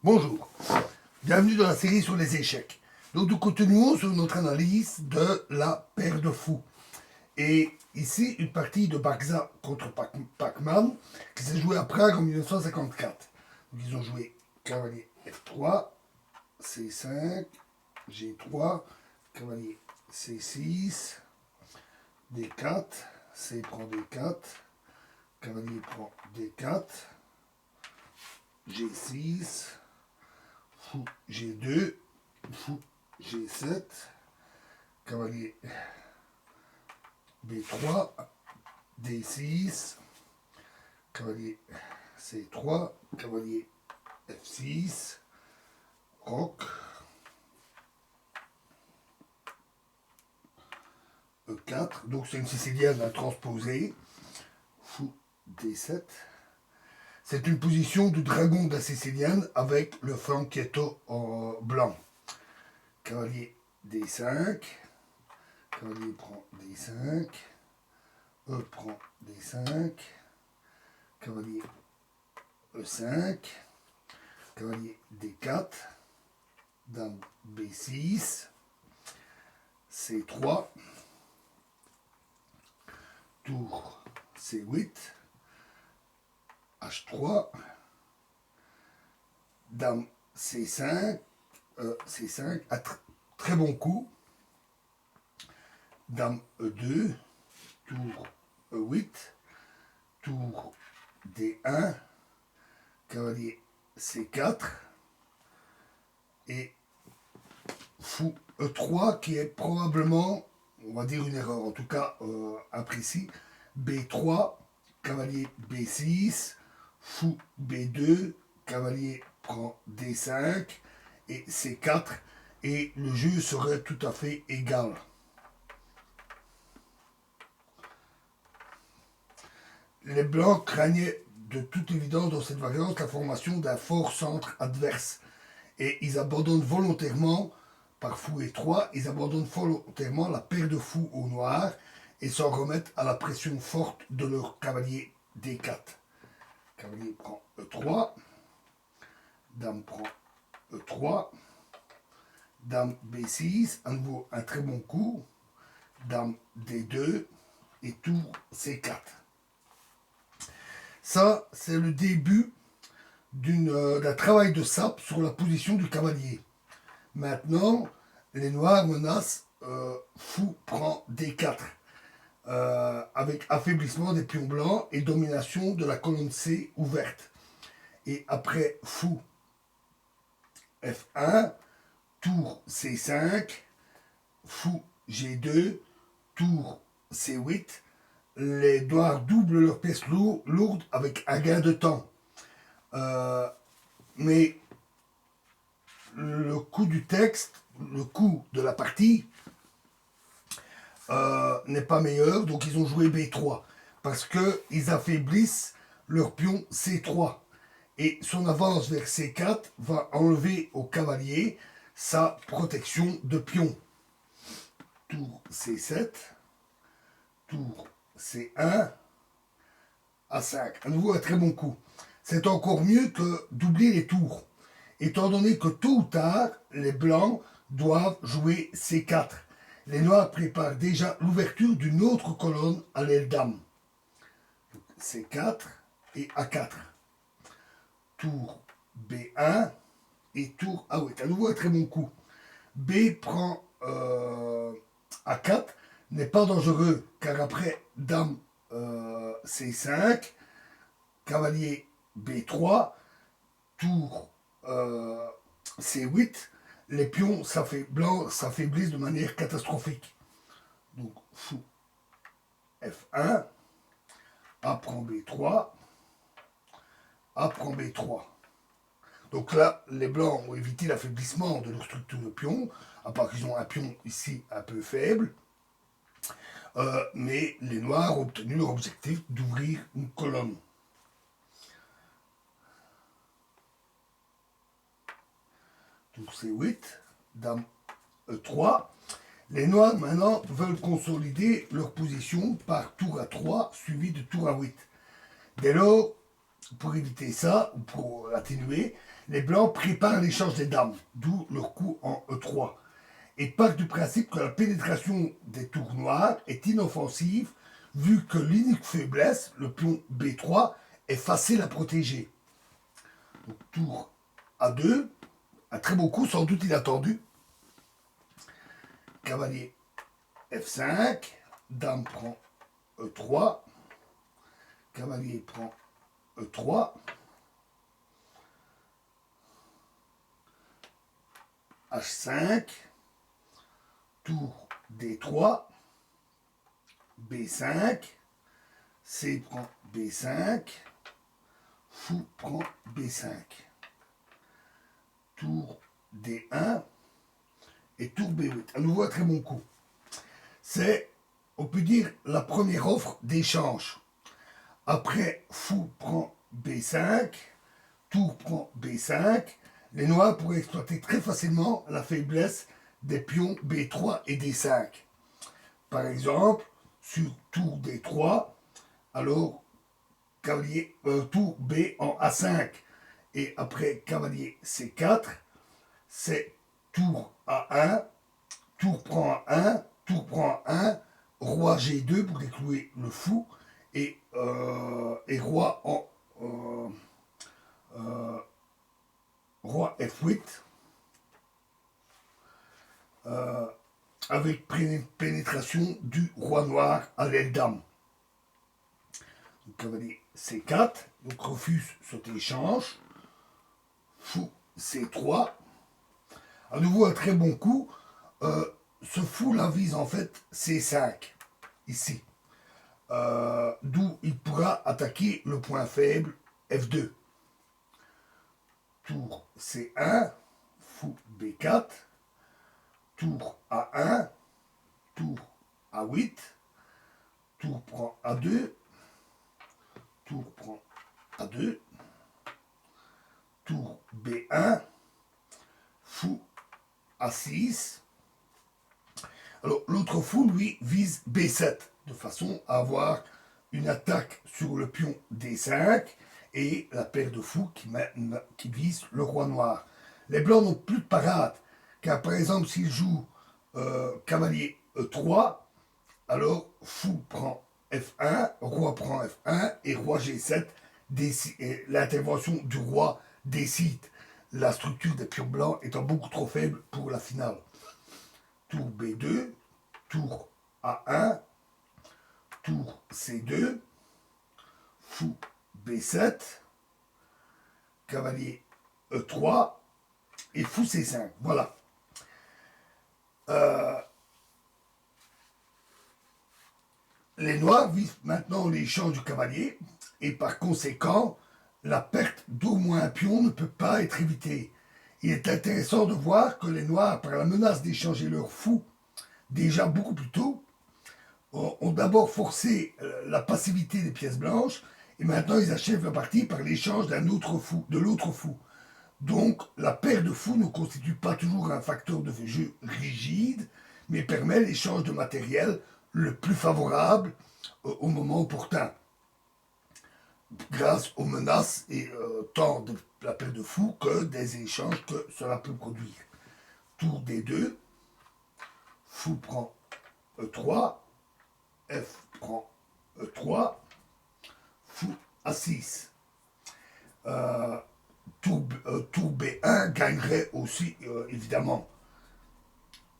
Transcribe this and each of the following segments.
Bonjour, bienvenue dans la série sur les échecs. Donc nous continuons sur notre analyse de la paire de fous. Et ici, une partie de Baxa contre Pacman qui s'est jouée à Prague en 1954. Donc ils ont joué cavalier F3, C5, G3, cavalier C6, D4, C prend D4, cavalier prend D4, G6, fou G2, fou G7, cavalier B3, D6, cavalier C3, cavalier F6, roc, E4, donc c'est une sicilienne à transposer, fou D7. C'est une position du dragon de la sicilienne avec le fianchetto en blanc. Cavalier D5, cavalier prend D5, E prend D5, cavalier E5, cavalier D4, dame B6, C3, tour C8, H3, dame C5, C5, très bon coup, dame E2, tour E8, tour D1, cavalier C4, et fou E3 qui est probablement, on va dire une erreur, en tout cas imprécis, B3, cavalier B6, fou B2, cavalier prend D5 et C4 et le jeu serait tout à fait égal. Les blancs craignaient de toute évidence dans cette variante la formation d'un fort centre adverse et ils abandonnent volontairement, par fou et 3, ils abandonnent volontairement la paire de fous au noir et s'en remettent à la pression forte de leur cavalier D4. Cavalier prend E3, dame prend E3, dame B6, à nouveau un très bon coup, dame D2 et tour C4. Ça, c'est le début d'un travail de sape sur la position du cavalier. Maintenant, les noirs menacent fou prend D4. Avec affaiblissement des pions blancs et domination de la colonne C ouverte. Et après fou F1, tour C5, fou G2, tour C8, les noirs doublent leurs pièces lourdes avec un gain de temps. Mais le coup du texte, le coup de la partie, n'est pas meilleur, donc ils ont joué B3 parce qu'ils affaiblissent leur pion C3 et son avance vers C4 va enlever au cavalier sa protection de pion. Tour C7, tour C1, A5. À nouveau un très bon coup. C'est encore mieux que doubler les tours, étant donné que tôt ou tard, les blancs doivent jouer C4. Les noirs préparent déjà l'ouverture d'une autre colonne à l'aile dame. C4 et A4. Tour B1 et tour A8. À nouveau un très bon coup. B prend A4, n'est pas dangereux car après dame C5, cavalier B3, tour C8, les pions blancs s'affaiblissent de manière catastrophique. Donc fou F1, A prend B3, A prend B3. Donc là, les blancs ont évité l'affaiblissement de leur structure de pion, à part qu'ils ont un pion ici un peu faible. Mais les noirs ont obtenu leur objectif d'ouvrir une colonne. Tour C8, dame E3. Les noirs maintenant veulent consolider leur position par tour A3 suivi de tour A8. Dès lors, pour éviter ça, ou pour atténuer, Les blancs préparent l'échange des dames, d'où leur coup en E3, et partent du principe que la pénétration des tours noirs est inoffensive, vu que l'unique faiblesse, le pion B3, est facile à protéger. Donc, tour A2, un très beau coup, sans doute inattendu. Cavalier F5, dame prend E3, cavalier prend E3, H5, tour D3, B5, C prend B5, fou prend B5, tour D1 et tour B8. À nouveau un très bon coup. C'est, on peut dire, la première offre d'échange. Après, fou prend B5, tour prend B5. Les noirs pourraient exploiter très facilement la faiblesse des pions B3 et D5. Par exemple, sur tour D3, alors cavalier, tour B en A5 et après cavalier C4, c'est tour A1, tour prend A1, tour prend A1, roi G2 pour déclouer le fou et roi en roi F8 avec pénétration du roi noir à l'aile dame. Donc, cavalier C4, donc refuse cet échange. Fou C3. À nouveau un très bon coup. Ce fou la vise en fait C5, ici. D'où il pourra attaquer le point faible F2. Tour C1, fou B4, tour A1, tour A8, tour prend A2, tour prend A2, tour B1, fou A6. Alors l'autre fou, lui, vise B7, de façon à avoir une attaque sur le pion D5 et la paire de fous qui vise le roi noir. Les blancs n'ont plus de parade, car par exemple s'ils jouent cavalier E3, alors fou prend F1, roi prend F1 et roi G7, l'intervention du roi décide. La structure des pions blancs étant beaucoup trop faible pour la finale. Tour B2, tour A1, tour C2, fou B7, cavalier E3 et fou C5. Voilà. Les noirs visent maintenant l'échange du cavalier et par conséquent, la perte d'au moins un pion ne peut pas être évitée. Il est intéressant de voir que les noirs, par la menace d'échanger leur fou déjà beaucoup plus tôt, ont d'abord forcé la passivité des pièces blanches et maintenant ils achèvent la partie par l'échange d'un autre fou, de l'autre fou. Donc la paire de fous ne constitue pas toujours un facteur de jeu rigide, mais permet l'échange de matériel le plus favorable au moment opportun, grâce aux menaces et tant de la paire de fous que des échanges que cela peut produire. Tour D2, fou prend E3, F prend E3, fou A6. Tour B1 gagnerait aussi, évidemment,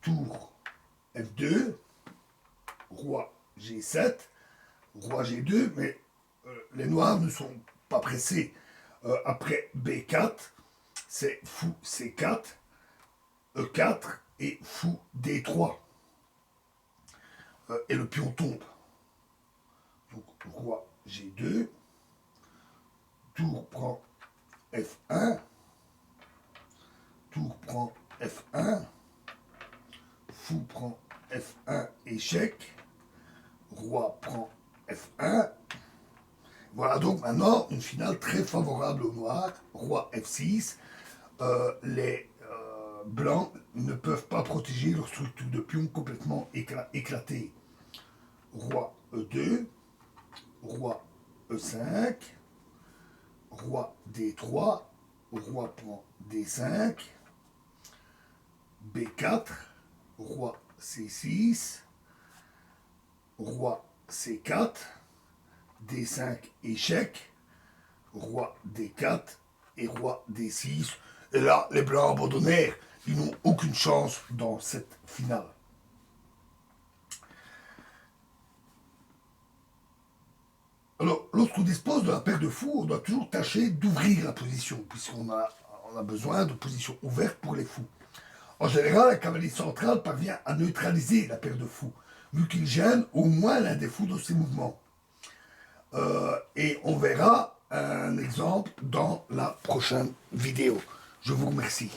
tour F2, roi G7, roi G2, mais les noirs ne sont pas pressés. Après B4, c'est fou C4, E4 et fou D3. Et le pion tombe. Donc roi G2, tour prend F1, tour prend F1, fou prend F1, échec, roi prend F1. Voilà donc maintenant une finale très favorable aux noirs, roi F6. Les blancs ne peuvent pas protéger leur structure de pion complètement éclatée. Roi E2, roi E5, roi D3, roi prend D5, B4, roi C6, roi C4, D5 échec, roi D4 et roi D6. Et là, les blancs abandonnèrent. Ils n'ont aucune chance dans cette finale. Alors, lorsqu'on dispose de la paire de fous, on doit toujours tâcher d'ouvrir la position, puisqu'on a besoin de positions ouvertes pour les fous. En général, la cavalerie centrale parvient à neutraliser la paire de fous, vu qu'il gêne au moins l'un des fous dans ses mouvements. Et on verra un exemple dans la prochaine vidéo. Je vous remercie.